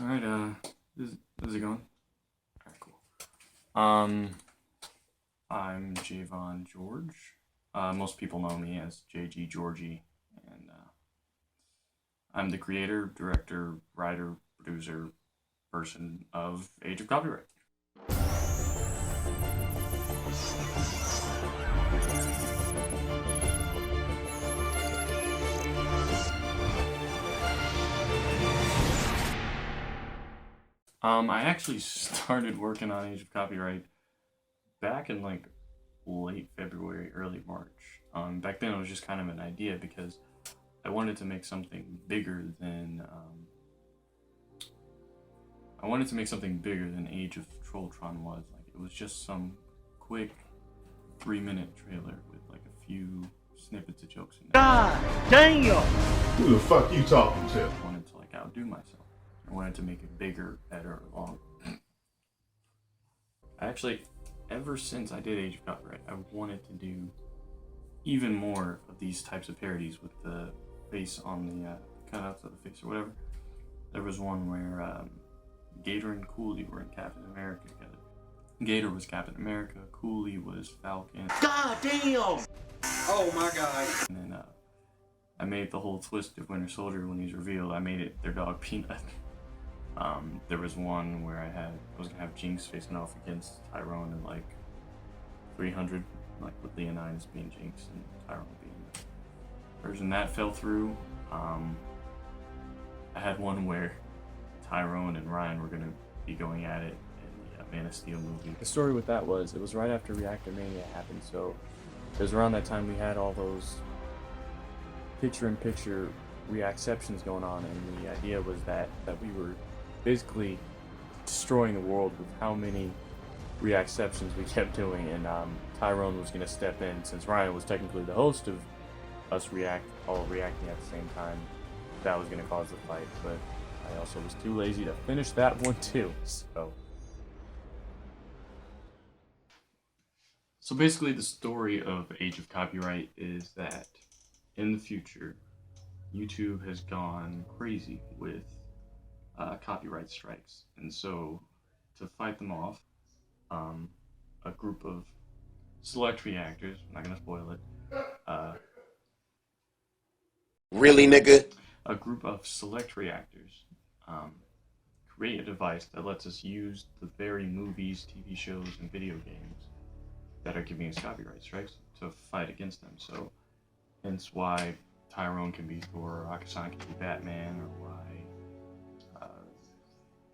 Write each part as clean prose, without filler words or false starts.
Alright, how's it going? Alright, cool. Um, I'm Javon George. Most people know me as JG Georgie, and I'm the creator, director, writer, producer, person of Age of Copyright. I actually started working on Age of Copyright back in like late February, early March. Back then it was just kind of an idea because I wanted to make something bigger than Age of Trolltron was. Like it was just some quick 3-minute trailer with like a few snippets of jokes in there. God damn! Who the fuck you talking to? I wanted to like outdo myself. I wanted to make it bigger, better, longer. Ever since I did Age of Copyright, I wanted to do even more of these types of parodies with the face on the cutouts of the face or whatever. There was one where Gator and Cooley were in Captain America together. Gator was Captain America, Cooley was Falcon. God damn! Oh my god. And then I made the whole twist of Winter Soldier when he's revealed. I made it their dog Peanut. There was one where I was gonna have Jinx facing off against Tyrone in like 300, like with Leonidas being Jinx and Tyrone being the version that fell through. I had one where Tyrone and Ryan were gonna be going at it in the Man of Steel movie. The story with that was, it was right after Reactor Mania happened, so it was around that time we had all those picture-in-picture reacceptions going on, and the idea was that we were basically destroying the world with how many reacceptions we kept doing, and Tyrone was going to step in since Ryan was technically the host of us all reacting at the same time. That was going to cause the fight, but I also was too lazy to finish that one too. So basically the story of Age of Copyright is that in the future, YouTube has gone crazy with copyright strikes, and so to fight them off, a group of select reactors, I'm not gonna spoil it, Really, nigga? a group of select reactors create a device that lets us use the very movies, TV shows, and video games that are giving us copyright strikes to fight against them. So hence why Tyrone can be Thor, or Akasan can be Batman, or why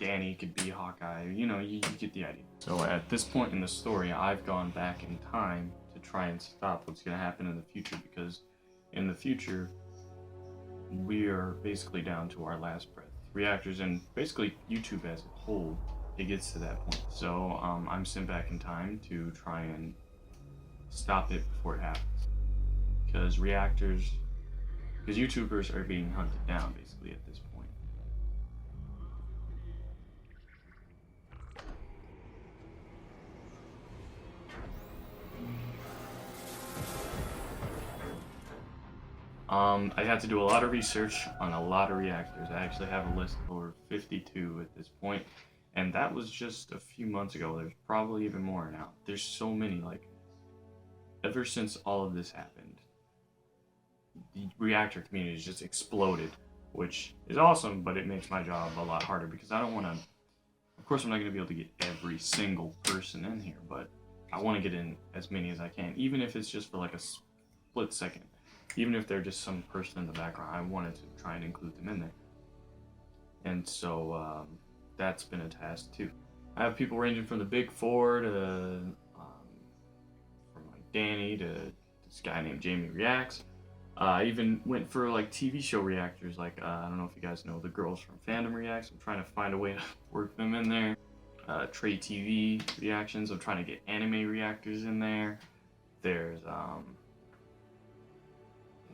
Danny could be Hawkeye. You know, you get the idea. So at this point in the story, I've gone back in time to try and stop what's going to happen in the future, because in the future, we are basically down to our last breath. Reactors and basically YouTube as a whole, it gets to that point. So I'm sent back in time to try and stop it before it happens. Because YouTubers are being hunted down basically at this point. I had to do a lot of research on a lot of reactors. I actually have a list of over 52 at this point, and that was just a few months ago. There's probably even more now. There's so many, like, ever since all of this happened, the reactor community has just exploded, which is awesome, but it makes my job a lot harder because I don't want to, of course I'm not going to be able to get every single person in here, but I want to get in as many as I can, even if it's just for like a split second. Even if they're just some person in the background, I wanted to try and include them in there. And so that's been a task too. I have people ranging from the Big Four to from like Danny to this guy named Jamie Reacts. I even went for like TV show reactors, like I don't know if you guys know the girls from Fandom Reacts. I'm trying to find a way to work them in there. Trey TV reactions. I'm trying to get anime reactors in there. There's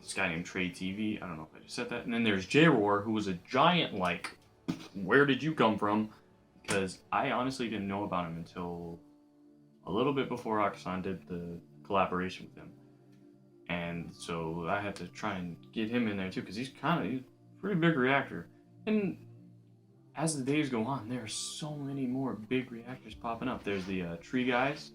this guy named Trey TV. I don't know if I just said that. And then there's J-Roar, who was a giant, like, where did you come from? Because I honestly didn't know about him until a little bit before Akasan did the collaboration with him. And so I had to try and get him in there too, because he's a pretty big reactor. And as the days go on, there are so many more big reactors popping up. There's the tree guys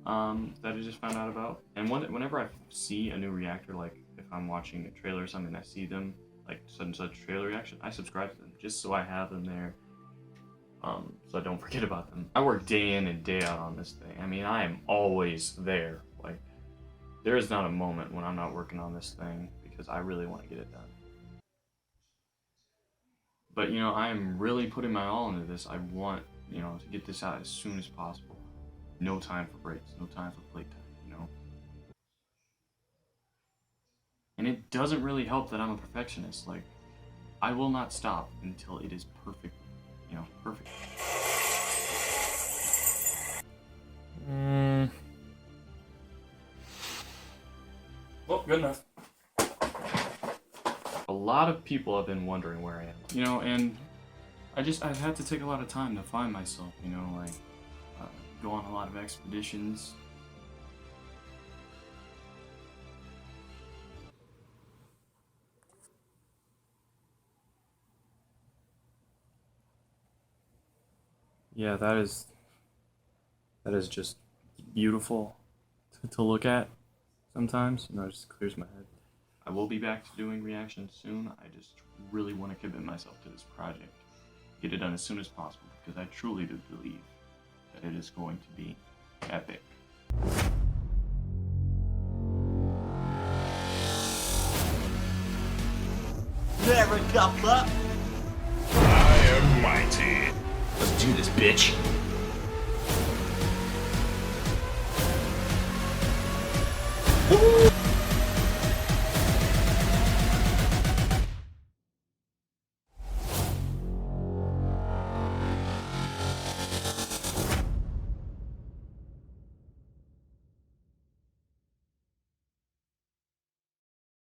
that I just found out about. And whenever I see a new reactor, like if I'm watching a trailer or something, I see them, like such and such trailer reaction, I subscribe to them just so I have them there, so I don't forget about them. I work day in and day out on this thing. I mean, I am always there. Like, there is not a moment when I'm not working on this thing because I really want to get it done. But, you know, I am really putting my all into this. I want, you know, to get this out as soon as possible. No time for breaks, no time for playtime, you know? And it doesn't really help that I'm a perfectionist. Like, I will not stop until it is perfect, you know, perfect. Well, good enough. A lot of people have been wondering where I am, you know, and I've had to take a lot of time to find myself, you know, like, go on a lot of expeditions. Yeah, that is just beautiful to look at sometimes, you know, it just clears my head. I will be back to doing reactions soon. I just really want to commit myself to this project. Get it done as soon as possible, because I truly do believe that it is going to be epic. Never come up. I am mighty. Let's do this, bitch.